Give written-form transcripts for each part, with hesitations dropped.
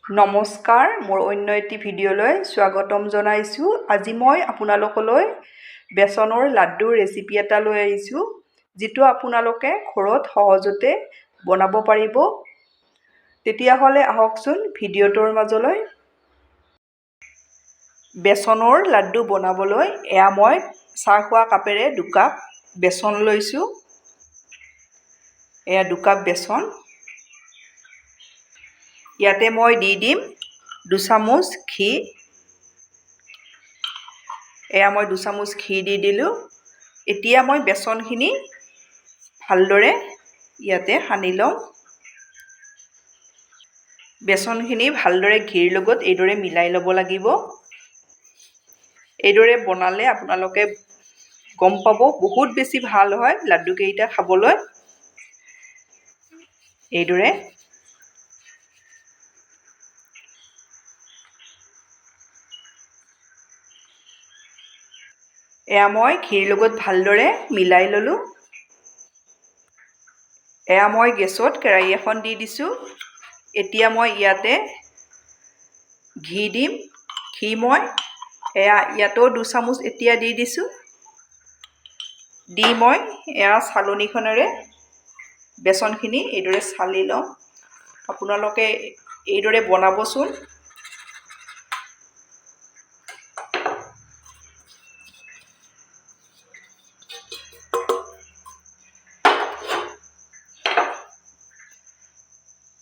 নমস্কাৰ, মোৰ অন্য এটি ভিডিঅ'লৈ স্বাগতম জনাইছোঁ। আজি মই আপোনালোকলৈ বেচনৰ লাড্ডুৰ ৰেচিপি এটা লৈ আহিছোঁ, যিটো আপোনালোকে ঘৰত সহজতে বনাব পাৰিব। তেতিয়াহ'লে আহকচোন ভিডিঅ'টোৰ মাজলৈ। বেচনৰ লাড্ডু বনাবলৈ এয়া মই চাহ খোৱা কাপেৰে 2 কাপ বেচন লৈছোঁ। এয়া 2 কাপ বেচন। ইয়াতে মই দি দিম 2 চামুচ ঘি। এয়া মই 2 চামুচ ঘি দি দিলোঁ। এতিয়া মই বেচনখিনি ভালদৰে ইয়াতে সানি লওঁ। বেচনখিনি ভালদৰে ঘিৰ লগত এইদৰে মিলাই ল'ব লাগিব। এইদৰে বনালে আপোনালোকে গম পাব বহুত বেছি ভাল হয় লাড্ডুকেইটা খাবলৈ। এইদৰে এয়া মই ঘিৰ লগত ভালদৰে মিলাই ল'লোঁ। এয়া মই গেছত কেৰাহী এখন দি দিছোঁ। এতিয়া মই ইয়াতে ঘি দিম। ঘি মই ইয়াতো 2 চামুচ এতিয়া দি দিছোঁ। দি মই এয়া চালনীখনেৰে বেচনখিনি এইদৰে চালি লওঁ। আপোনালোকে এইদৰে বনাবচোন।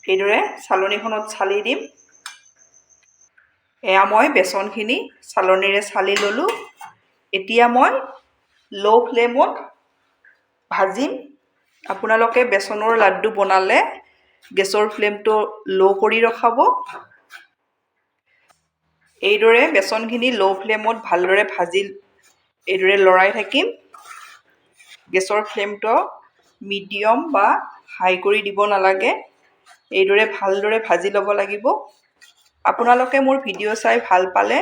এইদৰে চালনীখনত চালি দিম। এয়া মই বেচনখিনি চালনীৰে চালি ল'লোঁ। এতিয়া মই ল' ফ্লেমত ভাজিম। আপোনালোকে বেচনৰ লাড্ডু বনালে গেছৰ ফ্লেমটো ল' কৰি ৰখাব। এইদৰে বেচনখিনি ল' ফ্লেমত ভালদৰে ভাজি এইদৰে লৰাই থাকিম। গেছৰ ফ্লেমটো মিডিয়াম বা হাই কৰি দিব নালাগে। এইদৰে ভালদৰে ভাজি ল'ব লাগিব। আপোনালোকে মোৰ ভিডিঅ' চাই ভাল পালে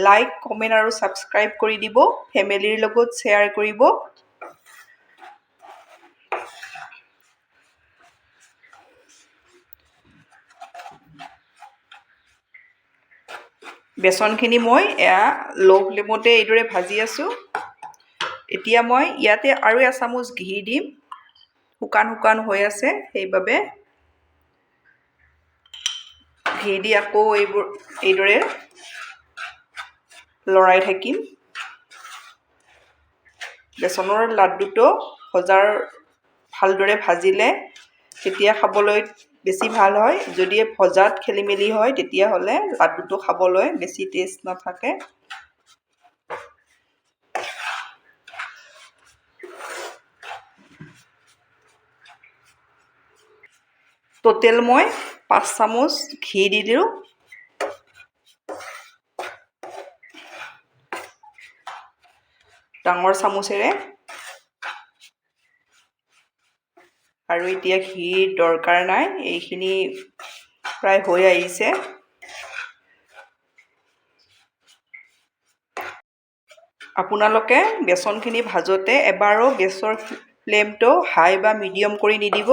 লাইক, কমেণ্ট আৰু ছাবস্ক্ৰাইব কৰি দিব। ফেমিলিৰ লগত শ্বেয়াৰ কৰিব। বেচনখিনি মই এয়া ল' ফ্লেমতে এইদৰে ভাজি আছোঁ। এতিয়া মই ইয়াতে আৰু 1 চামুচ ঘি দিম। শুকান শুকান হৈ আছে, সেইবাবে ঘি দি আকৌ এইদৰে লৰাই থাকিম। বেচনৰ লাড্ডুটো ভালদৰে ভাজিলে তেতিয়া খাবলৈ বেছি ভাল হয়। যদি ভজাত খেলি মেলি হয় তেতিয়াহ'লে লাড্ডুটো খাবলৈ বেছি টেষ্ট নাথাকে। টোটেল মই 5 চামুচ ঘি দি দিওঁ। ডাঙৰ চামুচেৰে। আৰু এতিয়া ঘিৰ দৰকাৰ নাই, এইখিনি প্ৰায় হৈ আহিছে। আপোনালোকে বেচনখিনি ভাজোতে এবাৰো গেছৰ ফ্লেমটো হাই বা মিডিয়াম কৰি নিদিব।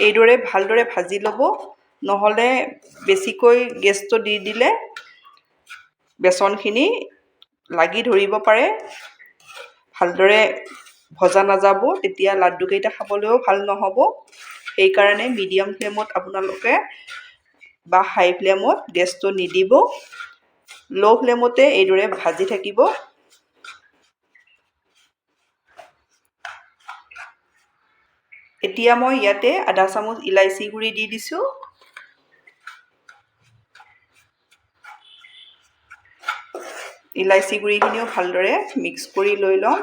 এইদৰে ভালদৰে ভাজি ল'ব, নহ'লে বেছিকৈ গেছটো দি দিলে বেচনখিনি লাগি ধৰিব পাৰে। ভালদৰে ভজা নাযাব, তেতিয়া লাড্ডুকেইটা খাবলৈও ভাল নহ'ব। সেইকাৰণে মিডিয়াম ফ্লেমত আপোনালোকে বা হাই ফ্লেমত গেছটো নিদিব। ল' ফ্লেমতে এইদৰে ভাজি থাকিব। এতিয়া মই ইয়াতে আধা চামুচ ইলাইচি গুড়ি দি দিছোঁ। ইলাইচি গুড়িখিনিও ভালদৰে মিক্স কৰি লৈ লওঁ।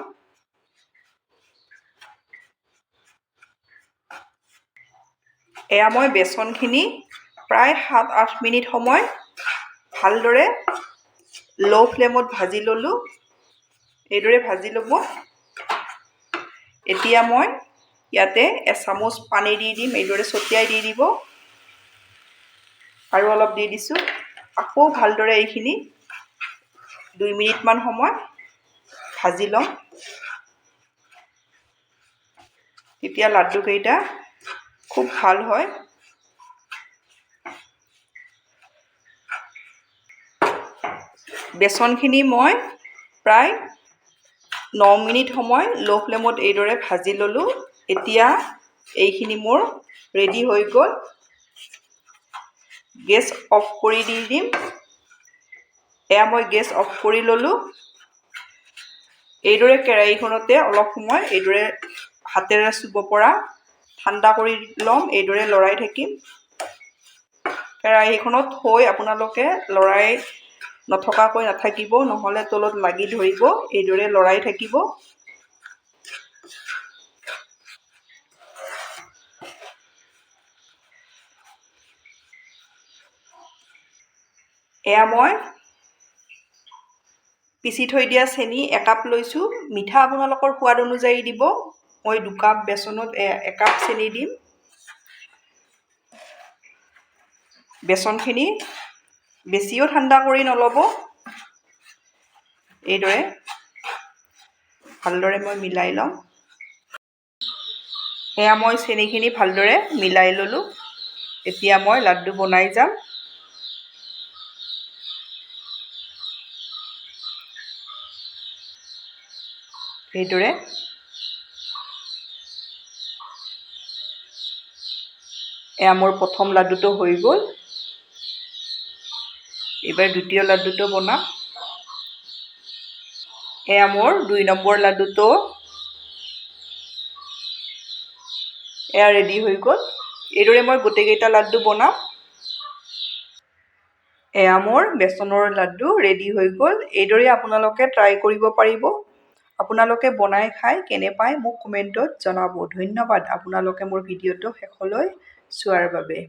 এয়া মই বেচনখিনি প্ৰায় 7-8 মিনিট সময় ভালদৰে ল' ফ্লেমত ভাজি ল'লোঁ। এইদৰে ভাজি ল'ব। এতিয়া মই ইয়াতে 1 চামুচ পানী দি দিম। এইদৰে ছটিয়াই দি দিব। আৰু অলপ দি দিছোঁ। আকৌ ভালদৰে এইখিনি 2 মিনিটমান সময় ভাজি ল'ম। তেতিয়া লাড্ডুকেইটা খুব ভাল হয়। বেচনখিনি মই প্ৰায় 9 মিনিট সময় ল' ফ্লেমত এইদৰে ভাজি ল'লোঁ। এতিয়া এইখিনি মোৰ ৰেডি হৈ গ'ল। গেছ অফ কৰি দি দিম। এয়া মই গেছ অফ কৰি ল'লোঁ। এইদৰে কেৰাহীখনতে অলপ সময় এইদৰে হাতেৰে চুব পৰা ঠাণ্ডা কৰি ল'ম। এইদৰে লৰাই থাকিম। কেৰাহীখনত থৈ আপোনালোকে লৰাই নথকাকৈ নাথাকিব, নহ'লে তলত লাগি ধৰিব। এইদৰে লৰাই থাকিব। এয়া মই পিচি থৈ দিয়া চেনি একাপ লৈছোঁ। মিঠা আপোনালোকৰ সোৱাদ অনুযায়ী দিব। মই 2 কাপ বেচনত 1 কাপ চেনি দিম। বেচনখিনি বেছিও ঠাণ্ডা কৰি নল'ব। এইদৰে ভালদৰে মই মিলাই ল'ম। এয়া মই চেনিখিনি ভালদৰে মিলাই ল'লোঁ। এতিয়া মই লাড্ডু বনাই যাম। এইদৰে এয়া মোৰ প্ৰথম লাড্ডুটো হৈ গ'ল। এইবাৰ দ্বিতীয় লাড্ডুটো বনাম। এয়া মোৰ 2 নম্বৰ লাড্ডুটো এয়া ৰেডি হৈ গ'ল। এইদৰে মই গোটেইকেইটা লাড্ডু বনাম। এয়া মোৰ বেচনৰ লাড্ডু ৰেডি হৈ গ'ল। এইদৰে আপোনালোকে ট্ৰাই কৰিব পাৰিব। আপোনালোকে বনাই খাই কেনে পায় মোক কমেণ্টত জনাব। ধন্যবাদ আপোনালোকে মোৰ ভিডিঅ'টো শেষলৈ চোৱাৰ বাবে।